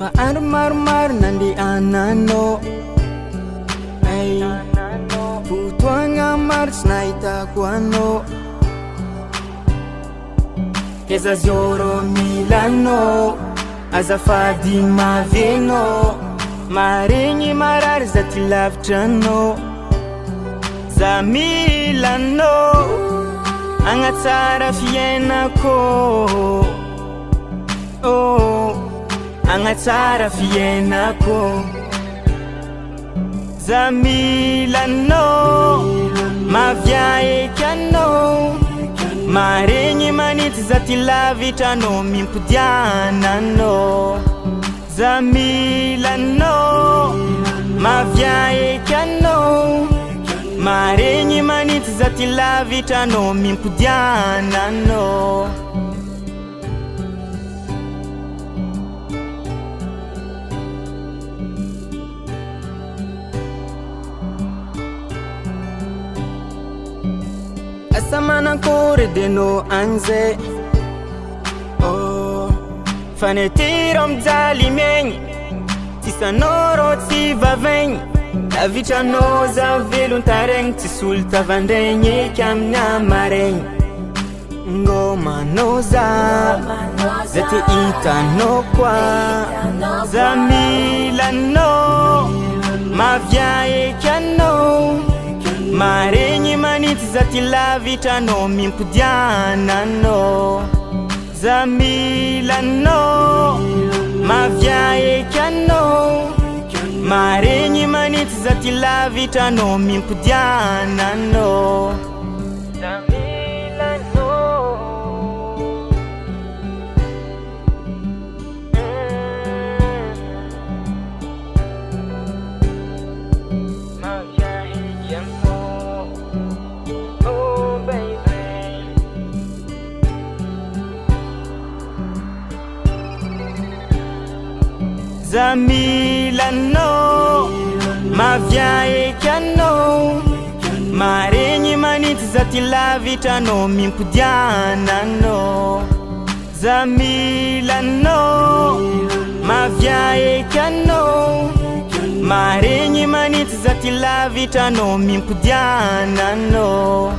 Efa andro maromaro nandehananao, ay fotoagna maro tsy nahitako anao. Jezone Mila anao, azafady mavenao, maregny marary za ty lavitra anao. Za mila anao, agnatsara fiainako, oh, agnatsara fiainako. Za mila anao, mavia eky anao, maregny manity za ty lavitra anao, mimpodiana anao. Za mila anao, mavia eky anao, maregny manity za ty lavitra anao, mimpodiana anao. Asa manakory denao anzay, oh, fanetiro mijaly megny, tsisanao rô tsy vavaigny. Lavitranao za velon-taregny, tsisy olo tavandraigny eky amin'ny amaregny. Ngomanao za te hitanao koa. Za mila anao, mavia eky anao, maregny manity za ty lavitra anao, mimpodiana anao. Za mila anao, mavia eky anao, maregny manity za ty lavitra anao, mimpodiana anao. Za mila anao, mavia eky anao, oh baby. Za mila anao, mavia eky anao, maregny manity za ty lavitra anao, mimpodiana anao. Za mila anao, mavia eky anao, maregny manity za ty lavitra anao, mimpodiana anao.